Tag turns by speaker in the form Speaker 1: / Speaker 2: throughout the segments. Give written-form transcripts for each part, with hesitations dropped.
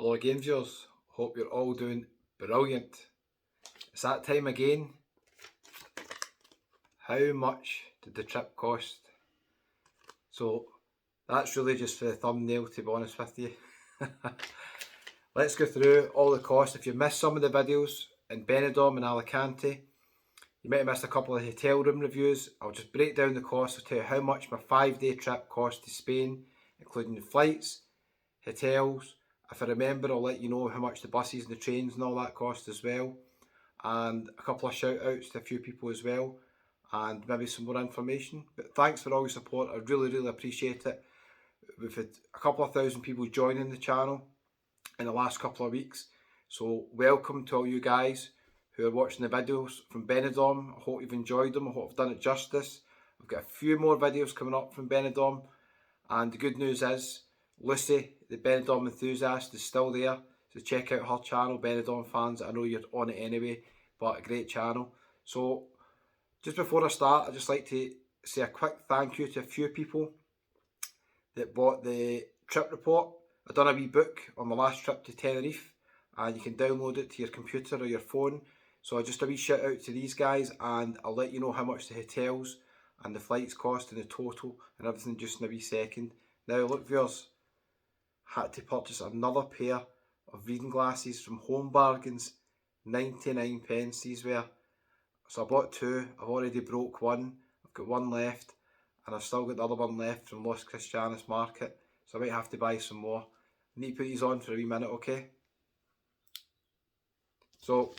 Speaker 1: Hello again, viewers. Hope you're all doing brilliant. It's that time again. How much did the trip cost? So that's really just for the thumbnail, to be honest with you. Let's go through all the costs. If you missed some of the videos in Benidorm and Alicante, you might have missed a couple of hotel room reviews. I'll just break down the costs. I'll tell you how much my 5-day trip cost to Spain, including the flights, hotels. If I remember, I'll let you know how much the buses and the trains and all that cost as well. And a couple of shout outs to a few people as well. And maybe some more information. But thanks for all your support. I really appreciate it. We've had a couple of thousand people joining the channel in the last couple of weeks. So welcome to all you guys who are watching the videos from Benidorm. I hope you've enjoyed them. I hope I've done it justice. I've got a few more videos coming up from Benidorm. And the good news is, Lucy, the Benidorm enthusiast, is still there. So check out her channel, Benidorm fans. I know you're on it anyway, but a great channel. So just before I start, I'd just like to say a quick thank you to a few people that bought the trip report. I've done a wee book on my last trip to Tenerife, and you can download it to your computer or your phone. So just a wee shout out to these guys, and I'll let you know how much the hotels and the flights cost and the total and everything just in a wee second. Now look, viewers, had to purchase another pair of reading glasses from Home Bargains, 99 pence these were. So I bought two. I've already broke one. I've got one left, and I've still got the other one left from Los Cristianos Market. So I might have to buy some more. I need to put these on for a wee minute, okay? So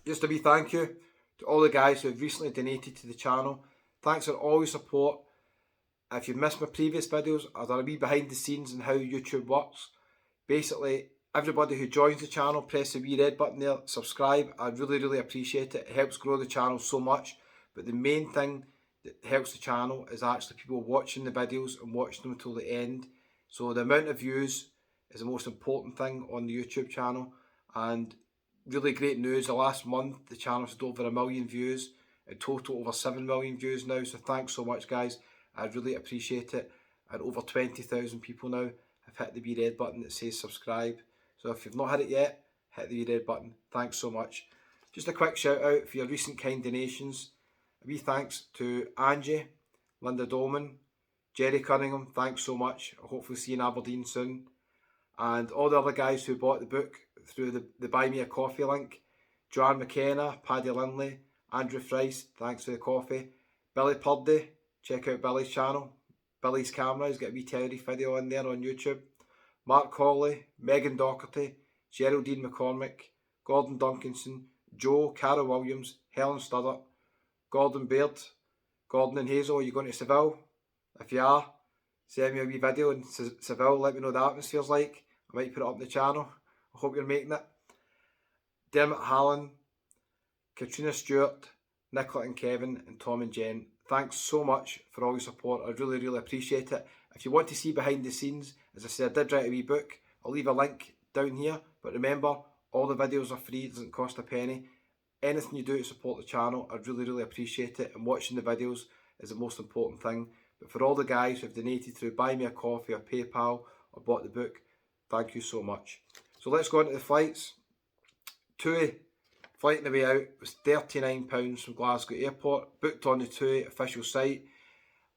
Speaker 1: just a wee thank you to all the guys who have recently donated to the channel. Thanks for all your support. If you've missed my previous videos, I've done a wee behind the scenes and how YouTube works. Basically, everybody who joins the channel, press the wee red button there, subscribe. I really appreciate it. It helps grow the channel so much. But the main thing that helps the channel is actually people watching the videos and watching them until the end. So the amount of views is the most important thing on the YouTube channel. And really great news, the last month the channel's had over 1 million views. In total over 7 million views now. So thanks so much, guys. I really appreciate it. And over 20,000 people now have hit the wee red button that says subscribe. So if you've not hit it yet, hit the wee red button. Thanks so much. Just a quick shout out for your recent kind donations. A wee thanks to Angie, Linda Dolman, Jerry Cunningham. Thanks so much. I'll hopefully see you in Aberdeen soon. And all the other guys who bought the book through the Buy Me a Coffee link. Joanne McKenna, Paddy Lindley, Andrew Frice, thanks for the coffee. Billy Purdy, check out Billy's channel. Billy's camera, he's got a wee Tenerife video in there on YouTube. Mark Hawley, Megan Docherty, Geraldine McCormick, Gordon Duncanson, Joe, Cara Williams, Helen Studdert, Gordon Baird, Gordon and Hazel, are you going to Seville? If you are, send me a wee video in Seville, let me know what the atmosphere's like. I might put it up on the channel. I hope you're making it. Dermot Hallen, Katrina Stewart, Nicola and Kevin, and Tom and Jen. Thanks so much for all your support. I really appreciate it. If you want to see behind the scenes, as I said, I did write a wee book. I'll leave a link down here. But remember, all the videos are free. It doesn't cost a penny. Anything you do to support the channel, I really appreciate it. And watching the videos is the most important thing. But for all the guys who have donated through Buy Me a Coffee or PayPal or bought the book, thank you so much. So let's go into the flights. TUI flight on the way out was £39 from Glasgow Airport, booked on the TUI official site.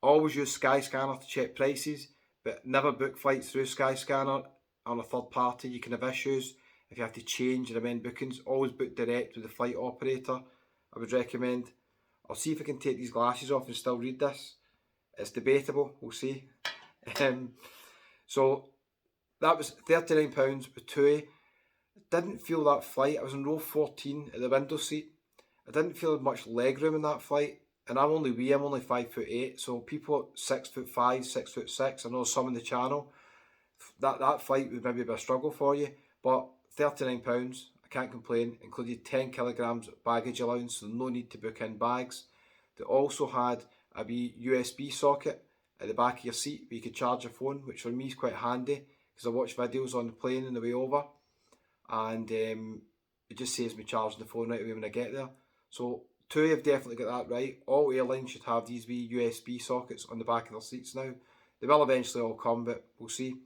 Speaker 1: Always use Skyscanner to check prices, but never book flights through Skyscanner on a third party. You can have issues if you have to change and amend bookings. Always book direct with the flight operator, I would recommend. I'll see if I can take these glasses off and still read this. It's debatable, we'll see. So that was £39 with TUI. Didn't feel that flight. I was in row 14 at the window seat. I didn't feel much leg room in that flight, and I'm only 5'8", so people at 6'5", 6'6", I know some in the channel, that flight would maybe be a struggle for you, but £39, I can't complain. Included 10 kilograms baggage allowance, so no need to book in bags. They also had a wee USB socket at the back of your seat where you could charge your phone, which for me is quite handy because I watch videos on the plane on the way over. And it just saves me charging the phone right away when I get there. So TUI have definitely got that right. All airlines should have these wee USB sockets on the back of their seats now. They will eventually all come, but we'll see.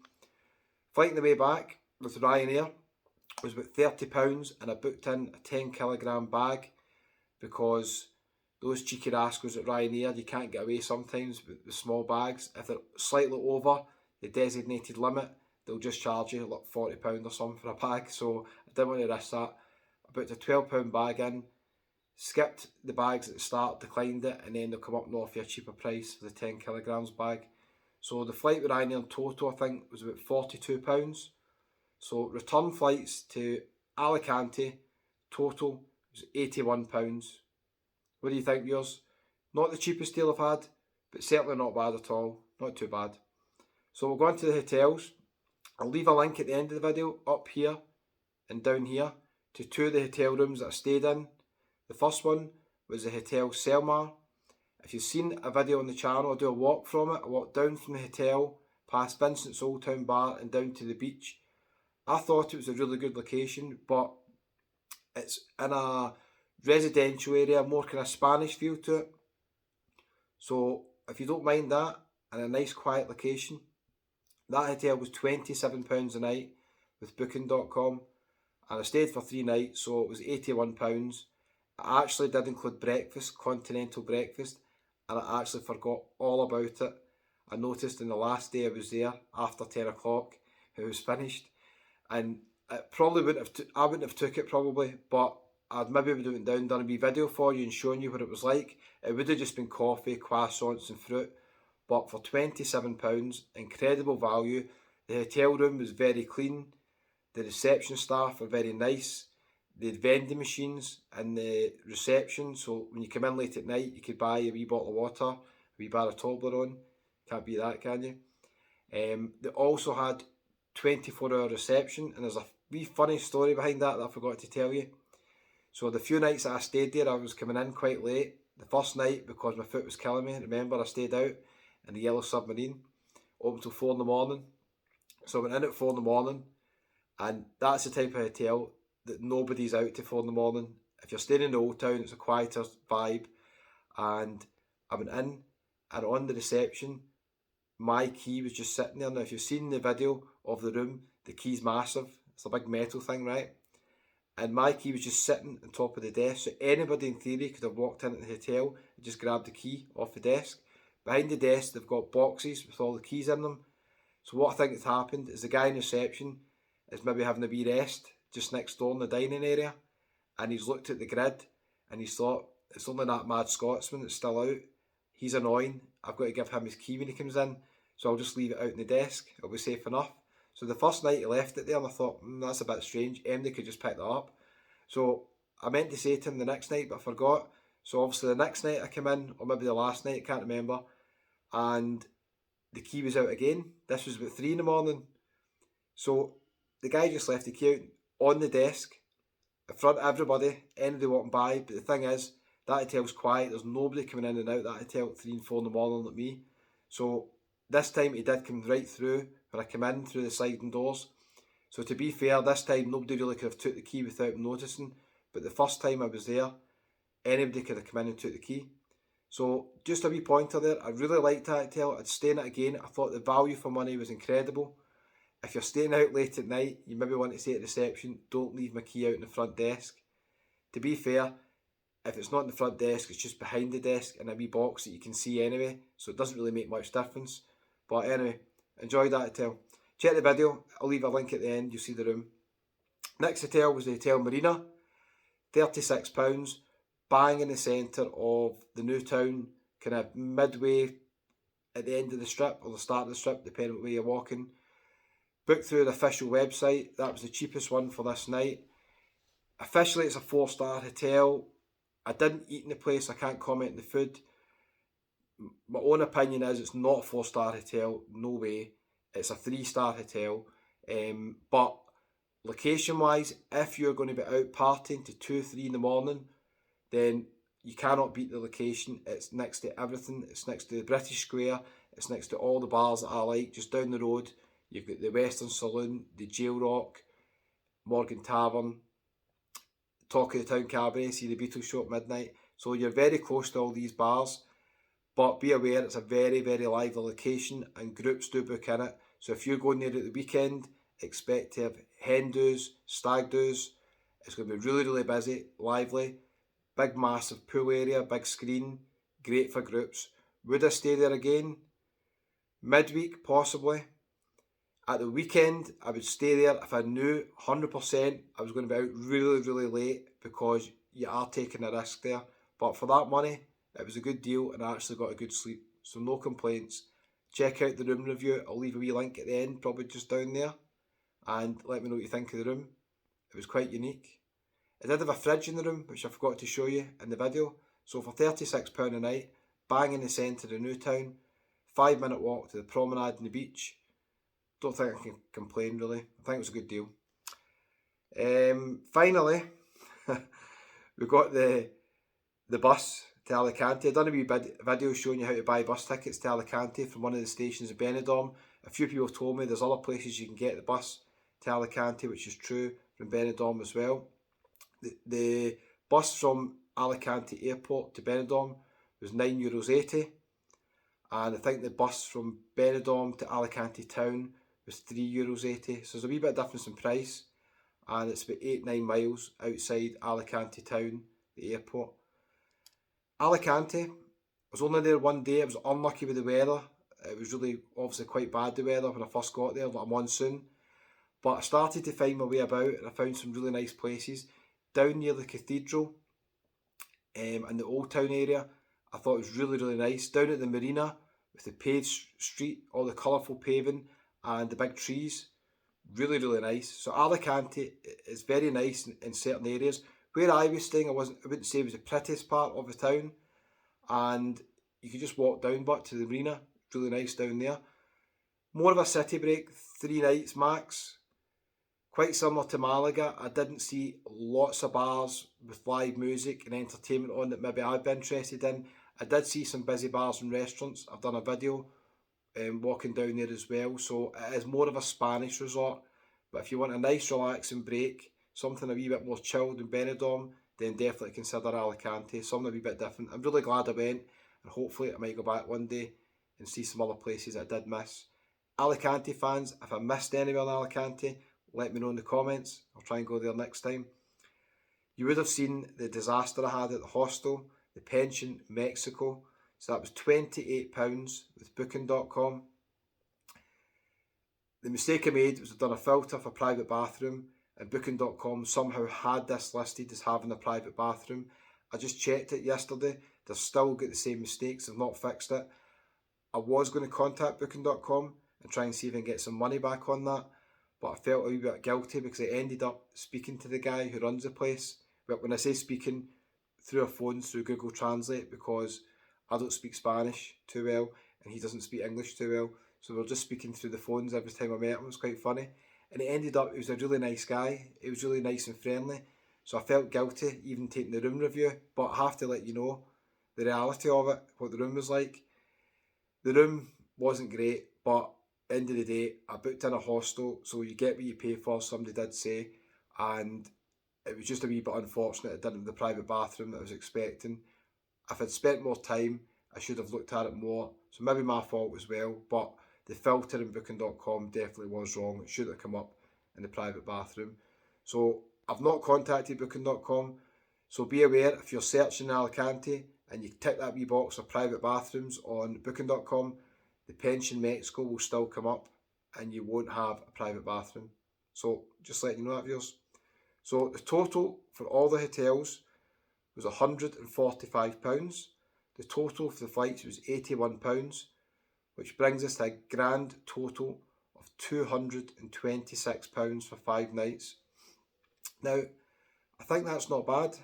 Speaker 1: Flight on the way back, with Ryanair was about £30, and I booked in a 10 kilogram bag because those cheeky rascals at Ryanair, you can't get away sometimes with the small bags. If they're slightly over the designated limit, they'll just charge you like £40 or something for a bag. So I didn't want to risk that. I booked a £12 bag in, skipped the bags at the start, declined it, and then they'll come up and offer you a cheaper price for the 10 kilograms bag. So the flight with Ryanair in total, I think, was about £42. So return flights to Alicante, total was £81. What do you think, viewers? Not the cheapest deal I've had, but certainly not bad at all. Not too bad. So we'll go into the hotels. I'll leave a link at the end of the video, up here and down here, to two of the hotel rooms that I stayed in. The first one was the Hotel Celymar. If you've seen a video on the channel, I do a walk from it. I walked down from the hotel, past Vincent's Old Town Bar and down to the beach. I thought it was a really good location, but it's in a residential area, more kind of Spanish feel to it. So if you don't mind that, and a nice quiet location, that hotel was £27 a night with booking.com, and I stayed for 3 nights, so it was £81. I actually did include breakfast, continental breakfast, and I actually forgot all about it. I noticed in the last day I was there, after 10 o'clock, it was finished, and it probably I wouldn't have took it probably, but I'd maybe would have went down, done a wee video for you and shown you what it was like. It would have just been coffee, croissants and fruit, but for £27, incredible value. The hotel room was very clean, the reception staff were very nice, they had vending machines in the reception, so when you come in late at night you could buy a wee bottle of water, a wee bar of Toblerone. Can't beat that, can you? They also had 24-hour reception, and there's a wee funny story behind that I forgot to tell you. So the few nights that I stayed there, I was coming in quite late. The first night, because my foot was killing me, remember I stayed out in the Yellow Submarine, open till 4 in the morning. So I went in at 4 in the morning, and that's the type of hotel that nobody's out to 4 in the morning. If you're staying in the Old Town, it's a quieter vibe. And I went in, and on the reception, my key was just sitting there. Now, if you've seen the video of the room, the key's massive. It's a big metal thing, right? And my key was just sitting on top of the desk. So anybody in theory could have walked into the hotel and just grabbed the key off the desk. Behind the desk, they've got boxes with all the keys in them. So what I think has happened is the guy in reception is maybe having a wee rest just next door in the dining area. And he's looked at the grid and he's thought, it's only that mad Scotsman that's still out. He's annoying. I've got to give him his key when he comes in. So I'll just leave it out on the desk. It'll be safe enough. So the first night he left it there and I thought, that's a bit strange. Emily could just pick that up. So I meant to say to him the next night, but I forgot. So obviously the next night I came in, or maybe the last night, I can't remember. And the key was out again. This was about 3 in the morning. So the guy just left the key out on the desk, in front of everybody, anybody walking by. But the thing is, that hotel's quiet. There's nobody coming in and out that hotel at 3 and 4 in the morning like me. So this time he did come right through when I came in through the sliding doors. So to be fair, this time nobody really could have took the key without noticing. But the first time I was there, anybody could have come in and took the key. So just a wee pointer there. I really liked that hotel. I'd stay in it again. I thought the value for money was incredible. If you're staying out late at night, you maybe want to stay at reception. Don't leave my key out in the front desk. To be fair, if it's not in the front desk, it's just behind the desk in a wee box that you can see anyway. So it doesn't really make much difference. But anyway, enjoyed that hotel. Check the video. I'll leave a link at the end. You'll see the room. Next hotel was the Hotel Marina. £36. Bang in the centre of the new town. Kind of midway at the end of the strip or the start of the strip, depending on where you're walking. Booked through the official website. That was the cheapest one for this night. Officially, it's a 4-star hotel. I didn't eat in the place. I can't comment on the food. My own opinion is it's not a 4-star hotel. No way. It's a 3-star hotel. But location-wise, if you're going to be out partying to 2, 3 in the morning, then you cannot beat the location. It's next to everything. It's next to the British Square. It's next to all the bars that I like. Just down the road, you've got the Western Saloon, the Jail Rock, Morgan Tavern, Talk of the Town Cabaret, see the Beatles show at midnight. So you're very close to all these bars. But be aware it's a very, very lively location and groups do book in it. So if you're going there at the weekend expect to have hen do's, stag do's. It's going to be really, really busy, lively, big massive pool area, big screen, great for groups. Would I stay there again? Midweek, possibly. At the weekend, I would stay there if I knew 100% I was going to be out really, really late, because you are taking a risk there. But for that money, it was a good deal and I actually got a good sleep. So no complaints. Check out the room review. I'll leave a wee link at the end, probably just down there. And let me know what you think of the room. It was quite unique. I did have a fridge in the room, which I forgot to show you in the video. So for £36 a night, bang in the centre of Newtown, 5-minute walk to the promenade and the beach. Don't think I can complain really. I think it was a good deal. Finally, we got the bus to Alicante. I've done a wee video showing you how to buy bus tickets to Alicante from one of the stations of Benidorm. A few people have told me there's other places you can get the bus to Alicante, which is true, from Benidorm as well. The bus from Alicante Airport to Benidorm was €9.80, and I think the bus from Benidorm to Alicante town was €3.80. So there's a wee bit of difference in price, and it's about 8-9 miles outside Alicante town, the airport. Alicante, I was only there one day. I was unlucky with the weather. It was really obviously quite bad, the weather, when I first got there, like a monsoon. But I started to find my way about and I found some really nice places. Down near the cathedral and the Old Town area, I thought it was really, really nice. Down at the Marina, with the paved street, all the colourful paving and the big trees, really, really nice. So Alicante is very nice in certain areas. Where I was staying, I wouldn't say it was the prettiest part of the town, and you could just walk down but to the Marina. Really nice down there. More of a city break, 3 nights max. Quite similar to Malaga. I didn't see lots of bars with live music and entertainment on that maybe I'd be interested in. I did see some busy bars and restaurants. I've done a video walking down there as well. So it is more of a Spanish resort. But if you want a nice relaxing break, something a wee bit more chilled than Benidorm, then definitely consider Alicante. Something a wee bit different. I'm really glad I went, and hopefully I might go back one day and see some other places I did miss. Alicante fans, if I missed anywhere in Alicante, let me know in the comments. I'll try and go there next time. You would have seen the disaster I had at the hostel, the pension in Mexico. So that was £28 with booking.com. The mistake I made was I've done a filter for private bathroom, and booking.com somehow had this listed as having a private bathroom. I just checked it yesterday. They've still got the same mistakes. They've not fixed it. I was going to contact booking.com and try and see if I can get some money back on that, but I felt a wee bit guilty because I ended up speaking to the guy who runs the place. But when I say speaking, through a phone, through Google Translate, because I don't speak Spanish too well and he doesn't speak English too well. So we were just speaking through the phones every time I met him. It was quite funny. And it ended up, he was a really nice guy. He was really nice and friendly. So I felt guilty even taking the room review. But I have to let you know the reality of it, what the room was like. The room wasn't great, but end of the day, I booked in a hostel, so you get what you pay for, somebody did say, and it was just a wee bit unfortunate it didn't have the private bathroom that I was expecting. If I'd spent more time, I should have looked at it more, so maybe my fault as well, but the filter in booking.com definitely was wrong. It should have come up in the private bathroom. So I've not contacted booking.com, so be aware if you're searching in Alicante and you tick that wee box for private bathrooms on booking.com, the pension Mexico will still come up and you won't have a private bathroom. So just letting you know that, viewers. So the total for all the hotels was £145. The total for the flights was £81, which brings us to a grand total of £226 for 5 nights. Now, I think that's not bad.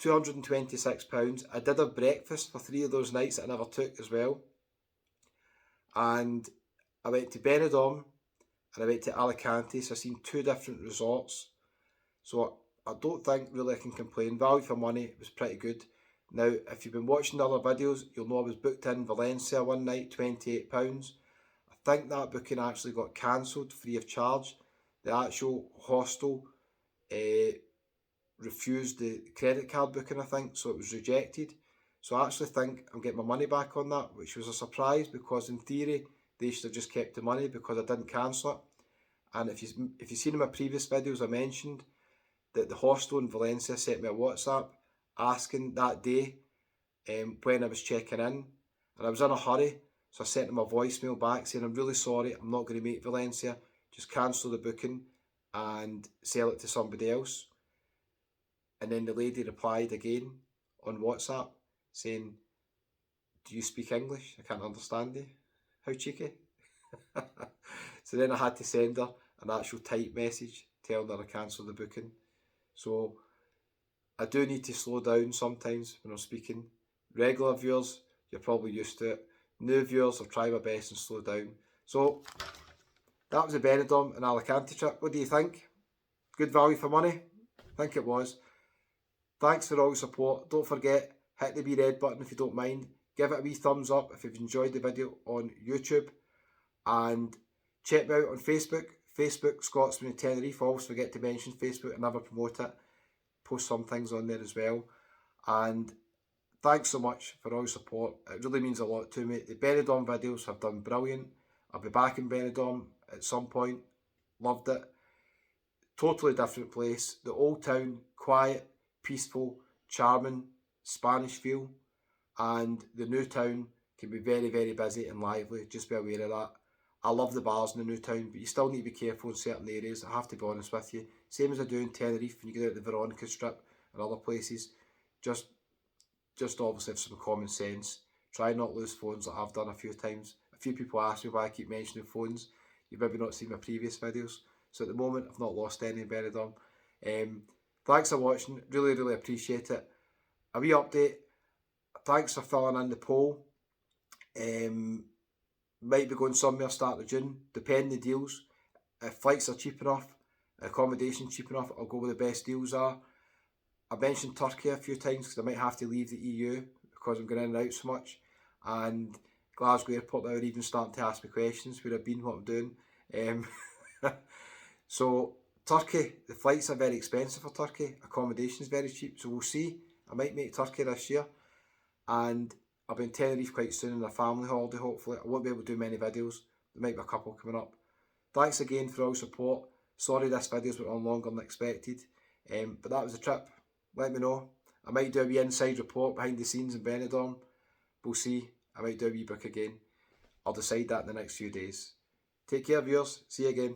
Speaker 1: £226. I did have breakfast for 3 of those nights that I never took as well. And I went to Benidorm and I went to Alicante, so I've seen 2 different resorts. So I don't think really I can complain. Value for money, it was pretty good. Now, if you've been watching the other videos, you'll know I was booked in Valencia one night, £28. I think that booking actually got cancelled free of charge. The actual hostel refused the credit card booking, I think, so it was rejected. So I actually think I'm getting my money back on that, which was a surprise because in theory they should have just kept the money because I didn't cancel it. And if you've seen in my previous videos, I mentioned that the hostel in Valencia sent me a WhatsApp asking that day when I was checking in, and I was in a hurry, so I sent them a voicemail back saying, I'm really sorry, I'm not going to make Valencia, just cancel the booking and sell it to somebody else. And then the lady replied again on WhatsApp saying, do you speak English? I can't understand you. How cheeky. So then I had to send her an actual type message telling her I cancelled the booking. So I do need to slow down sometimes when I'm speaking. Regular viewers, you're probably used to it. New viewers, I'll try my best and slow down. So that was the Benidorm and Alicante trip. What do you think? Good value for money? I think it was. Thanks for all your support. Don't forget, hit the wee red button if you don't mind. Give it a wee thumbs up if you've enjoyed the video on YouTube. And check me out on Facebook. Facebook Scotsman in Tenerife. Always forget to mention Facebook. I never promote it. Post some things on there as well. And thanks so much for all your support. It really means a lot to me. The Benidorm videos have done brilliant. I'll be back in Benidorm at some point. Loved it. Totally different place. The old town, quiet, peaceful, charming, Spanish feel. And the new town can be very, very busy and lively. Just be aware of that. I love the bars in the new town, but you still need to be careful in certain areas. I have to be honest with you. Same as I do in Tenerife when you get out the Veronica strip and other places. Just obviously have some common sense. Try not lose phones like I've done a few times. A few people ask me why I keep mentioning phones. You've maybe not seen my previous videos. So at the moment, I've not lost any in Benidorm. Thanks for watching. Really, really appreciate it. A wee update. Thanks for filling in the poll. Might be going somewhere start of June, depending the deals. If flights are cheap enough, accommodation cheap enough, I'll go where the best deals are. I mentioned Turkey a few times because I might have to leave the EU because I'm going in and out so much. And Glasgow Airport now are even starting to ask me questions where I've been, what I'm doing. So Turkey, the flights are very expensive for Turkey. Accommodation is very cheap, so we'll see. I might make Turkey this year. And I'll be in Tenerife quite soon on a family holiday, hopefully. I won't be able to do many videos. There might be a couple coming up. Thanks again for all your support. Sorry this video's went on longer than expected. But that was the trip. Let me know. I might do a wee inside report behind the scenes in Benidorm. We'll see. I might do a wee book again. I'll decide that in the next few days. Take care, viewers. See you again.